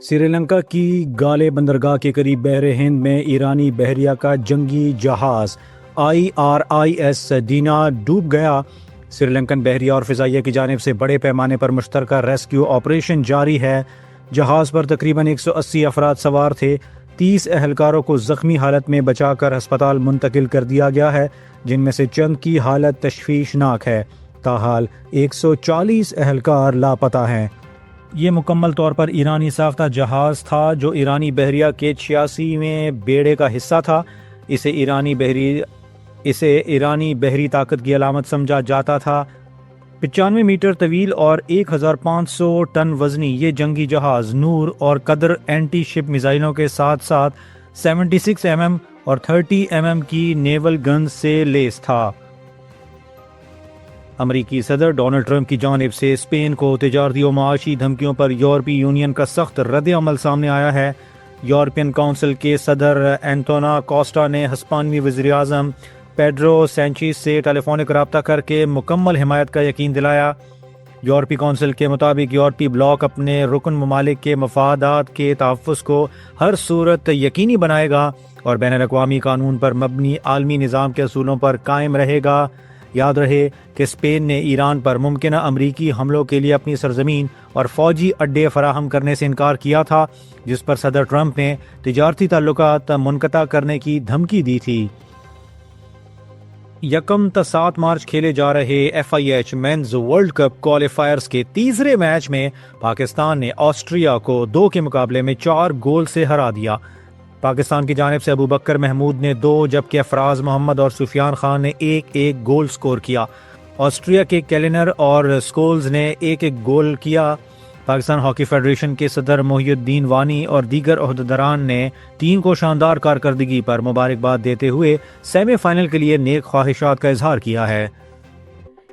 سری لنکا کی گالے بندرگاہ کے قریب بحر ہند میں ایرانی بحریہ کا جنگی جہاز IRIS دینا ڈوب گیا۔ سری لنکن بحریہ اور فضائیہ کی جانب سے بڑے پیمانے پر مشترکہ ریسکیو آپریشن جاری ہے۔ جہاز پر تقریباً 180 افراد سوار تھے۔ 30 اہلکاروں کو زخمی حالت میں بچا کر ہسپتال منتقل کر دیا گیا ہے، جن میں سے چند کی حالت تشویشناک ہے۔ تاحال 140 اہلکار لاپتہ ہیں۔ یہ مکمل طور پر ایرانی ساختہ جہاز تھا جو ایرانی بحریہ کے 86ویں بیڑے کا حصہ تھا۔ اسے ایرانی بحری طاقت کی علامت سمجھا جاتا تھا۔ 95 میٹر طویل اور 1500 ٹن وزنی یہ جنگی جہاز نور اور قدر اینٹی شپ میزائلوں کے ساتھ ساتھ 76 mm اور 30 mm کی نیول گنز سے لیس تھا۔ امریکی صدر ڈونلڈ ٹرمپ کی جانب سے اسپین کو تجارتی و معاشی دھمکیوں پر یورپی یونین کا سخت رد عمل سامنے آیا ہے۔ یورپین کونسل کے صدر اینٹونیو کوسٹا نے ہسپانوی وزیر اعظم پیڈرو سینچیز سے ٹیلی فونک رابطہ کر کے مکمل حمایت کا یقین دلایا۔ یورپی کونسل کے مطابق یورپی بلاک اپنے رکن ممالک کے مفادات کے تحفظ کو ہر صورت یقینی بنائے گا اور بین الاقوامی قانون پر مبنی عالمی نظام کے اصولوں پر قائم رہے گا۔ یاد رہے کہ اسپین نے ایران پر ممکنہ امریکی حملوں کے لیے اپنی سرزمین اور فوجی اڈے فراہم کرنے سے انکار کیا تھا، جس پر صدر ٹرمپ نے تجارتی تعلقات منقطع کرنے کی دھمکی دی تھی۔ 1 تا 7 مارچ کھیلے جا رہے FIH means world cup qualifiers کے تیسرے میچ میں پاکستان نے آسٹریا کو 2 کے مقابلے میں 4 گول سے ہرا دیا۔ پاکستان کی جانب سے ابوبکر محمود نے 2 جبکہ افراز محمد اور سفیان خان نے 1 گول سکور کیا۔ آسٹریا کے کیلنر اور سکولز نے 1 گول کیا۔ پاکستان ہاکی فیڈریشن کے صدر محی الدین وانی اور دیگر عہدیداران نے ٹیم کو شاندار کارکردگی پر مبارکباد دیتے ہوئے سیمی فائنل کے لیے نیک خواہشات کا اظہار کیا ہے۔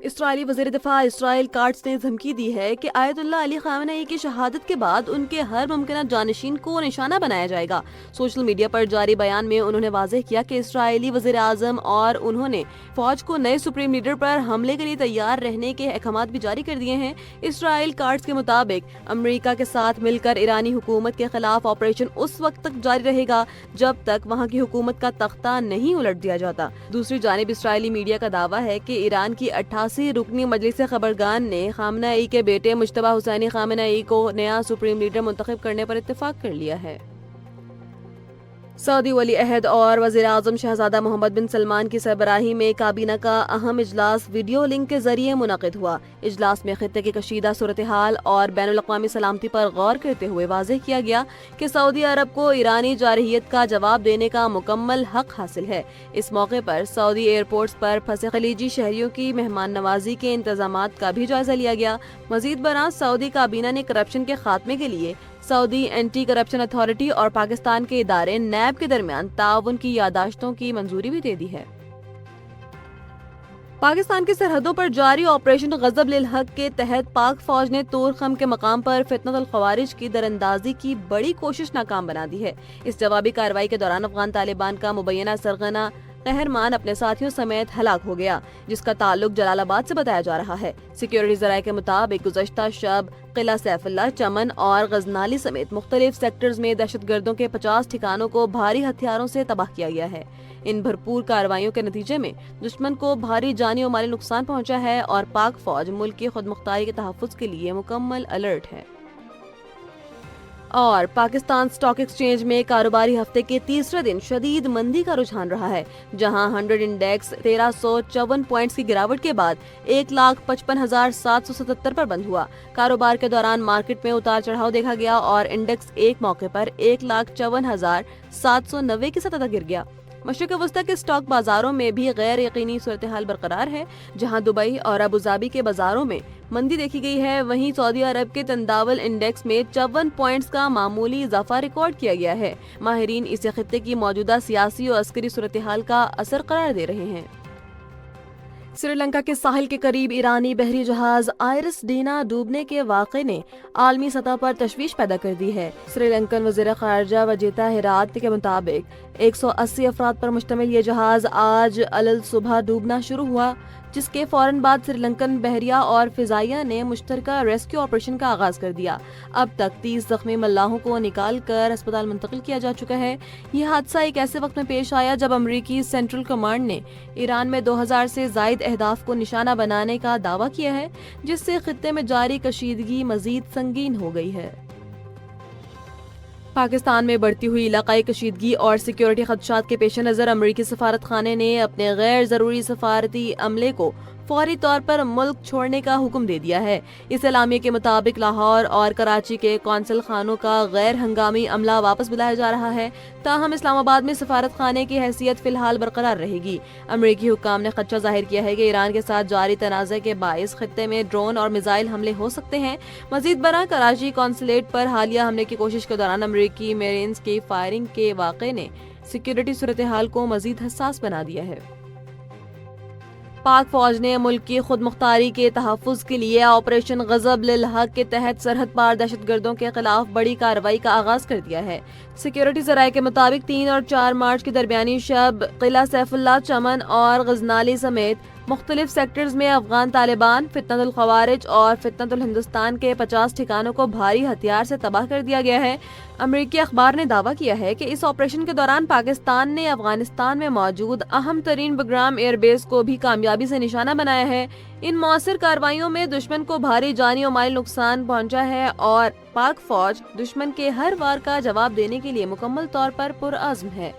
اسرائیلی وزیر دفاع اسرائیل کاٹس نے دھمکی دی ہے کہ آیت اللہ علی خامنئی کی شہادت کے بعد ان کے ہر ممکنہ جانشین کو نشانہ بنایا جائے گا۔ سوشل میڈیا پر جاری بیان میں انہوں نے واضح کیا کہ اسرائیلی وزیر اعظم اور انہوں نے فوج کو نئے سپریم لیڈر پر حملے کے لیے تیار رہنے کے احکامات بھی جاری کر دیے ہیں۔ اسرائیل کاٹس کے مطابق امریکہ کے ساتھ مل کر ایرانی حکومت کے خلاف آپریشن اس وقت تک جاری رہے گا جب تک وہاں کی حکومت کا تختہ نہیں الٹ دیا جاتا۔ دوسری جانب اسرائیلی میڈیا کا دعویٰ ہے کہ ایران کی 88 رکنی مجلس خبرگان نے خامنئی کے بیٹے مجتبی حسینی خامنئی کو نیا سپریم لیڈر منتخب کرنے پر اتفاق کر لیا ہے۔ سعودی ولی عہد اور وزیر اعظم شہزادہ محمد بن سلمان کی سربراہی میں کابینہ کا اہم اجلاس ویڈیو لنک کے ذریعے منعقد ہوا۔ اجلاس میں خطے کی کشیدہ صورتحال اور بین الاقوامی سلامتی پر غور کرتے ہوئے واضح کیا گیا کہ سعودی عرب کو ایرانی جارحیت کا جواب دینے کا مکمل حق حاصل ہے۔ اس موقع پر سعودی ایئرپورٹس پر پھنسے خلیجی شہریوں کی مہمان نوازی کے انتظامات کا بھی جائزہ لیا گیا۔ مزید برآں سعودی کابینہ نے کرپشن کے خاتمے کے لیے سعودی اینٹی کرپشن اتھارٹی اور پاکستان کے ادارے نیب کے درمیان تعاون کی یادداشتوں کی منظوری بھی دے دی ہے۔ پاکستان کی سرحدوں پر جاری آپریشن غضب للحق کے تحت پاک فوج نے طور خم کے مقام پر فتنۃ الخوارج کی دراندازی کی بڑی کوشش ناکام بنا دی ہے۔ اس جوابی کارروائی کے دوران افغان طالبان کا مبینہ سرغنہ قہرمان اپنے ساتھیوں سمیت ہلاک ہو گیا، جس کا تعلق جلال آباد سے بتایا جا رہا ہے۔ سیکیورٹی ذرائع کے مطابق گزشتہ شب قلعہ سیف اللہ، چمن اور غزنالی سمیت مختلف سیکٹرز میں دہشت گردوں کے 50 ٹھکانوں کو بھاری ہتھیاروں سے تباہ کیا گیا ہے۔ ان بھرپور کارروائیوں کے نتیجے میں دشمن کو بھاری جانی و مالی نقصان پہنچا ہے اور پاک فوج ملک کی خود مختاری کے تحفظ کے لیے مکمل الرٹ ہے۔ اور پاکستان سٹاک ایکسچینج میں کاروباری ہفتے کے تیسرے دن شدید مندی کا رجحان رہا ہے، جہاں 100 انڈیکس 1354 پوائنٹس کی گراوٹ کے بعد 1,55,777 پر بند ہوا۔ کاروبار کے دوران مارکیٹ میں اتار چڑھاؤ دیکھا گیا اور انڈیکس ایک موقع پر 1,54,790 کی سطح تک گر گیا۔ مشرق وسطی کے سٹاک بازاروں میں بھی غیر یقینی صورتحال برقرار ہے، جہاں دبئی اور ابوظہبی کے بازاروں میں مندی دیکھی گئی ہے، وہیں سعودی عرب کے تنداول انڈیکس میں 54 پوائنٹس کا معمولی اضافہ ریکارڈ کیا گیا ہے۔ ماہرین اسے خطے کی موجودہ سیاسی اور عسکری صورتحال کا اثر قرار دے رہے ہیں۔ سری لنکا کے ساحل کے قریب ایرانی بحری جہاز آئرس ڈینا ڈوبنے کے واقعے نے عالمی سطح پر تشویش پیدا کر دی ہے۔ سری لنکن وزیر خارجہ وجیتا ہیرات کے مطابق 180 افراد پر مشتمل یہ جہاز آج الصبح ڈوبنا شروع ہوا۔ جس کے فوراً بعد سری لنکن بحریہ اور فضائیہ نے مشترکہ ریسکیو آپریشن کا آغاز کر دیا۔ اب تک 30 زخمی ملاحوں کو نکال کر اسپتال منتقل کیا جا چکا ہے۔ یہ حادثہ ایک ایسے وقت میں پیش آیا جب امریکی سینٹرل کمانڈ نے ایران میں 2000 سے زائد اہداف کو نشانہ بنانے کا دعویٰ کیا ہے، جس سے خطے میں جاری کشیدگی مزید سنگین ہو گئی ہے۔ پاکستان میں بڑھتی ہوئی علاقائی کشیدگی اور سیکیورٹی خدشات کے پیش نظر امریکی سفارت خانے نے اپنے غیر ضروری سفارتی عملے کو فوری طور پر ملک چھوڑنے کا حکم دے دیا ہے۔ اس اعلامیے کے مطابق لاہور اور کراچی کے قونصل خانوں کا غیر ہنگامی عملہ واپس بلایا جا رہا ہے، تاہم اسلام آباد میں سفارت خانے کی حیثیت فی الحال برقرار رہے گی۔ امریکی حکام نے خدشہ ظاہر کیا ہے کہ ایران کے ساتھ جاری تنازع کے باعث خطے میں ڈرون اور میزائل حملے ہو سکتے ہیں۔ مزید برآں کراچی قونصلیٹ پر حالیہ حملے کی کوشش کے دوران امریکی میرینز کی فائرنگ کے واقعے نے سیکیورٹی صورتحال کو مزید حساس بنا دیا ہے۔ پاک فوج نے ملک کی خود مختاری کے تحفظ کے لیے آپریشن غضب للحق کے تحت سرحد پار دہشت گردوں کے خلاف بڑی کارروائی کا آغاز کر دیا ہے۔ سیکیورٹی ذرائع کے مطابق 3 اور 4 مارچ کی درمیانی شب قلعہ سیف اللہ چمن اور غزنالی سمیت مختلف سیکٹرز میں افغان طالبان، فتنۃ الخوارج اور فتنۃ الہندوستان کے 50 ٹھکانوں کو بھاری ہتھیار سے تباہ کر دیا گیا ہے۔ امریکی اخبار نے دعویٰ کیا ہے کہ اس آپریشن کے دوران پاکستان نے افغانستان میں موجود اہم ترین بگرام ایئر بیس کو بھی کامیابی سے نشانہ بنایا ہے۔ ان مؤثر کارروائیوں میں دشمن کو بھاری جانی و مالی نقصان پہنچا ہے اور پاک فوج دشمن کے ہر وار کا جواب دینے کے لیے مکمل طور پر پرعزم ہے۔